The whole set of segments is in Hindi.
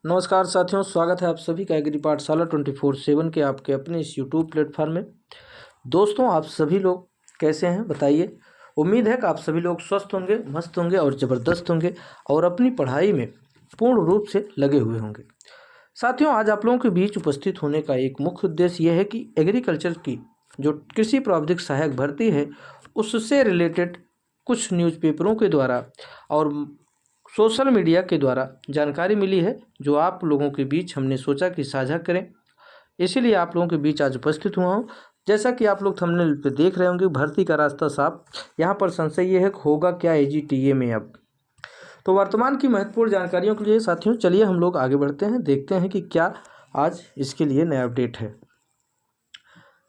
नमस्कार साथियों, स्वागत है आप सभी का एग्री पाठशाला 24/7 के आपके अपने इस यूट्यूब प्लेटफॉर्म में। दोस्तों, आप सभी लोग कैसे हैं बताइए। उम्मीद है कि आप सभी लोग स्वस्थ होंगे, मस्त होंगे और ज़बरदस्त होंगे और अपनी पढ़ाई में पूर्ण रूप से लगे हुए होंगे। साथियों, आज आप लोगों के बीच उपस्थित होने का एक मुख्य उद्देश्य यह है कि एग्रीकल्चर की जो कृषि प्राविधिक सहायक भर्ती है उससे रिलेटेड कुछ न्यूज़पेपरों के द्वारा और सोशल मीडिया के द्वारा जानकारी मिली है, जो आप लोगों के बीच हमने सोचा कि साझा करें। इसीलिए आप लोगों के बीच आज उपस्थित हुआ हूं। जैसा कि आप लोग थंबनेल पे देख रहे होंगे, भर्ती का रास्ता साफ। यहाँ पर संशय ये है कि होगा क्या AGTA में अब। तो वर्तमान की महत्वपूर्ण जानकारियों के लिए साथियों चलिए हम लोग आगे बढ़ते हैं, देखते हैं कि क्या आज इसके लिए नया अपडेट है।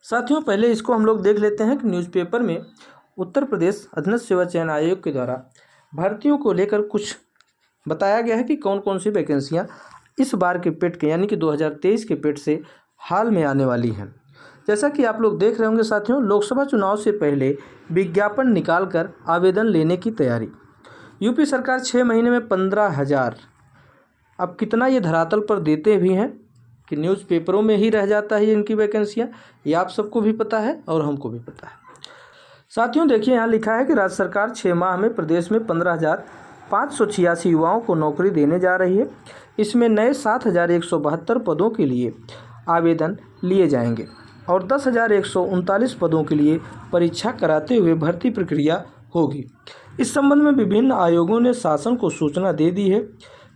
साथियों, पहले इसको हम लोग देख लेते हैं कि न्यूज़पेपर में उत्तर प्रदेश अधीनस्थ सेवा चयन आयोग के द्वारा भर्तियों को लेकर कुछ बताया गया है कि कौन कौन सी वैकेंसियां इस बार के पेट के यानी कि 2023 के पेट से हाल में आने वाली हैं। जैसा कि आप लोग देख रहे होंगे साथियों, लोकसभा चुनाव से पहले विज्ञापन निकालकर आवेदन लेने की तैयारी। यूपी सरकार 6 महीने में 15,000। अब कितना ये धरातल पर देते भी हैं कि न्यूज़पेपरों में ही रह जाता है इनकी वैकेंसियाँ, ये आप सबको भी पता है और हमको भी पता है। साथियों देखिए, यहाँ लिखा है कि राज्य सरकार 6 माह में प्रदेश में 15,586 युवाओं को नौकरी देने जा रही है। इसमें नए 7,172 पदों के लिए आवेदन लिए जाएंगे और 10,139 पदों के लिए परीक्षा कराते हुए भर्ती प्रक्रिया होगी। इस संबंध में विभिन्न आयोगों ने शासन को सूचना दे दी है।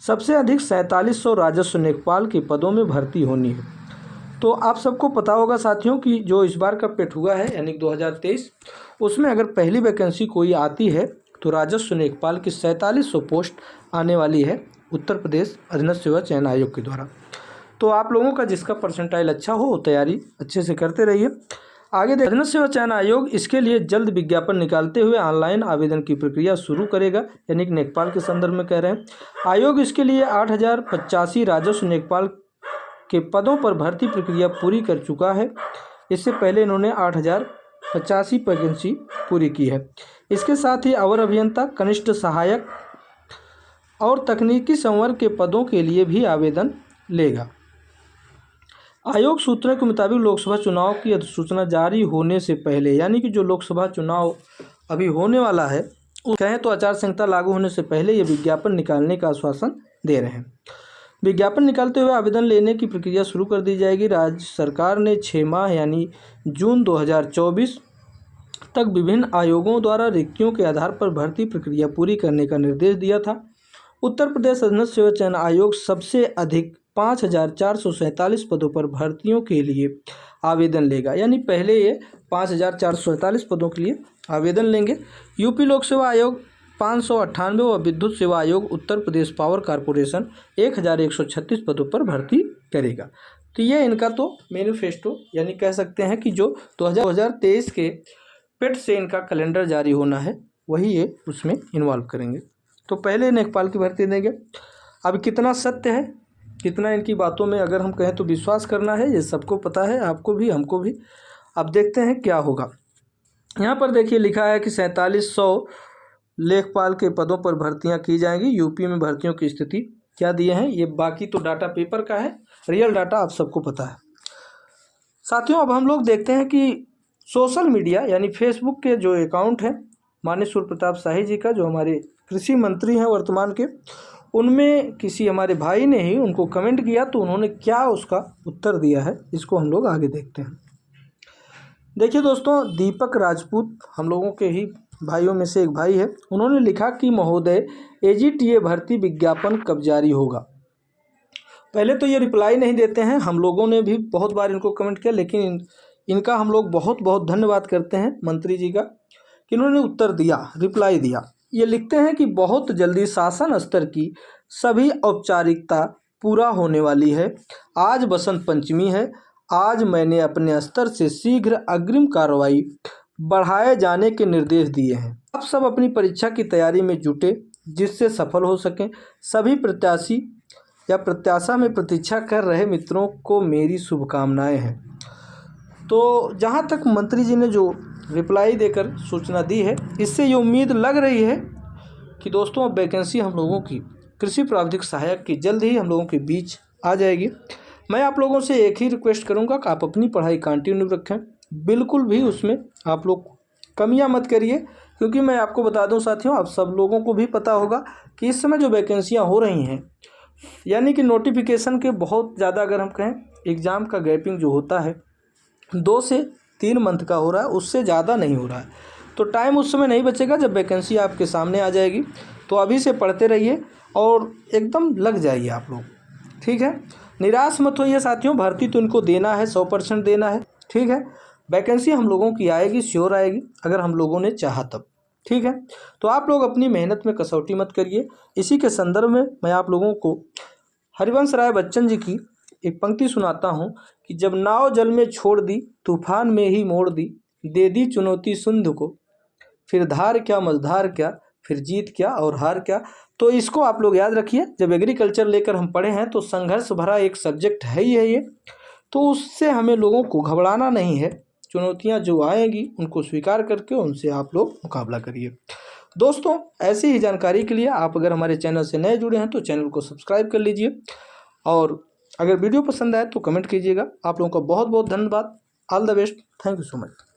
सबसे अधिक 4700 राजस्व लेखपाल के पदों में भर्ती होनी है। तो आप सबको पता होगा साथियों कि जो इस बार का पेट हुआ है यानी 2023, उसमें अगर पहली वैकेंसी कोई आती है तो राजस्व लेखपाल की 4700 पोस्ट आने वाली है उत्तर प्रदेश अधीनस्थ सेवा चयन आयोग के द्वारा। तो आप लोगों का जिसका परसेंटाइल अच्छा हो तैयारी अच्छे से करते रहिए। आगे अधीनस्थ सेवा चयन आयोग इसके लिए जल्द विज्ञापन निकालते हुए ऑनलाइन आवेदन की प्रक्रिया शुरू करेगा, यानी कि लेखपाल के संदर्भ में कह रहे हैं। आयोग इसके लिए 8,085 राजस्व लेखपाल के पदों पर भर्ती प्रक्रिया पूरी कर चुका है। इससे पहले इन्होंने 8,085 वैकेंसी पूरी की है। इसके साथ ही अवर अभियंता, कनिष्ठ सहायक और तकनीकी संवर्ग के पदों के लिए भी आवेदन लेगा। आयोग सूत्रों के मुताबिक लोकसभा चुनाव की अधिसूचना जारी होने से पहले, यानी कि जो लोकसभा चुनाव अभी होने वाला है, कहें तो आचार संहिता लागू होने से पहले ये विज्ञापन निकालने का आश्वासन दे रहे हैं। विज्ञापन निकालते हुए आवेदन लेने की प्रक्रिया शुरू कर दी जाएगी। राज्य सरकार ने 6 माह यानी जून 2024 तक विभिन्न आयोगों द्वारा रिक्तियों के आधार पर भर्ती प्रक्रिया पूरी करने का निर्देश दिया था। उत्तर प्रदेश अधीनस्थ सेवा चयन आयोग सबसे अधिक 5,447 पदों पर भर्तियों के लिए आवेदन लेगा, यानी पहले ये 5,447 पदों के लिए आवेदन लेंगे। यूपी लोक सेवा आयोग 598 व विद्युत सेवा आयोग उत्तर प्रदेश पावर कॉरपोरेशन 1,136 पदों पर भर्ती करेगा। तो ये इनका तो मैनिफेस्टो यानी कह सकते हैं कि जो 2023 के पेट से इनका कैलेंडर जारी होना है वही ये उसमें इन्वॉल्व करेंगे। तो पहले लेखपाल की भर्ती देंगे। अब कितना सत्य है, कितना इनकी बातों में अगर हम कहें तो विश्वास करना है, ये सबको पता है, आपको भी हमको भी। अब देखते हैं क्या होगा। यहाँ पर देखिए लिखा है कि 4700 लेखपाल के पदों पर भर्तियां की जाएंगी। यूपी में भर्तियों की स्थिति क्या दिए हैं, ये बाकी तो डाटा पेपर का है, रियल डाटा आप सबको पता है। साथियों, अब हम लोग देखते हैं कि सोशल मीडिया यानी फेसबुक के जो अकाउंट हैं माननीय सूर्य प्रताप शाही जी का, जो हमारे कृषि मंत्री हैं वर्तमान के, उनमें किसी हमारे भाई ने ही उनको कमेंट किया, तो उन्होंने क्या उसका उत्तर दिया है इसको हम लोग आगे देखते हैं। देखिए दोस्तों, दीपक राजपूत हम लोगों के ही भाइयों में से एक भाई है। उन्होंने लिखा कि महोदय, AGTA भर्ती विज्ञापन कब जारी होगा। पहले तो ये रिप्लाई नहीं देते हैं, हम लोगों ने भी बहुत बार इनको कमेंट किया, लेकिन इनका हम लोग बहुत बहुत धन्यवाद करते हैं मंत्री जी का कि इन्होंने उत्तर दिया, रिप्लाई दिया। ये लिखते हैं कि बहुत जल्दी शासन स्तर की सभी औपचारिकता पूरा होने वाली है। आज बसंत पंचमी है। आज मैंने अपने स्तर से शीघ्र अग्रिम कार्रवाई बढ़ाए जाने के निर्देश दिए हैं। आप सब अपनी परीक्षा की तैयारी में जुटे, जिससे सफल हो सकें। सभी प्रत्याशी या प्रत्याशा में प्रतीक्षा कर रहे मित्रों को मेरी शुभकामनाएं हैं। तो जहां तक मंत्री जी ने जो रिप्लाई देकर सूचना दी है, इससे ये उम्मीद लग रही है कि दोस्तों अब वैकेंसी हम लोगों की कृषि प्राविधिक सहायक की जल्द ही हम लोगों के बीच आ जाएगी। मैं आप लोगों से एक ही रिक्वेस्ट करूंगा कि आप अपनी पढ़ाई कंटिन्यू रखें, बिल्कुल भी उसमें आप लोग कमियां मत करिए, क्योंकि मैं आपको बता दूं साथियों, आप सब लोगों को भी पता होगा कि इस समय जो वैकेंसियां हो रही हैं, यानी कि नोटिफिकेशन के बहुत ज़्यादा, अगर हम कहें एग्ज़ाम का गैपिंग जो होता है 2 से 3 मंथ का हो रहा है, उससे ज़्यादा नहीं हो रहा है। तो टाइम उस समय नहीं बचेगा जब वैकेंसी आपके सामने आ जाएगी। तो अभी से पढ़ते रहिए और एकदम लग जाइए आप लोग, ठीक है। निराश मत होइए साथियों, भर्ती तो इनको देना है, 100% देना है, ठीक है। वैकेंसी हम लोगों की आएगी, श्योर आएगी, अगर हम लोगों ने चाहा तब, ठीक है। तो आप लोग अपनी मेहनत में कसौटी मत करिए। इसी के संदर्भ में मैं आप लोगों को हरिवंश राय बच्चन जी की एक पंक्ति सुनाता हूँ कि जब नाव जल में छोड़ दी, तूफान में ही मोड़ दी, दे दी चुनौती सुंध को, फिर धार क्या मझधार क्या, फिर जीत क्या और हार क्या। तो इसको आप लोग याद रखिए, जब एग्रीकल्चर लेकर हम पढ़े हैं तो संघर्ष भरा एक सब्जेक्ट है ही है ये, तो उससे हमें लोगों को घबराना नहीं है। चुनौतियां जो आएंगी उनको स्वीकार करके उनसे आप लोग मुकाबला करिए। दोस्तों, ऐसी ही जानकारी के लिए आप अगर हमारे चैनल से नए जुड़े हैं तो चैनल को सब्सक्राइब कर लीजिए, और अगर वीडियो पसंद आए तो कमेंट कीजिएगा। आप लोगों का बहुत बहुत धन्यवाद। All the best. Thank you so much.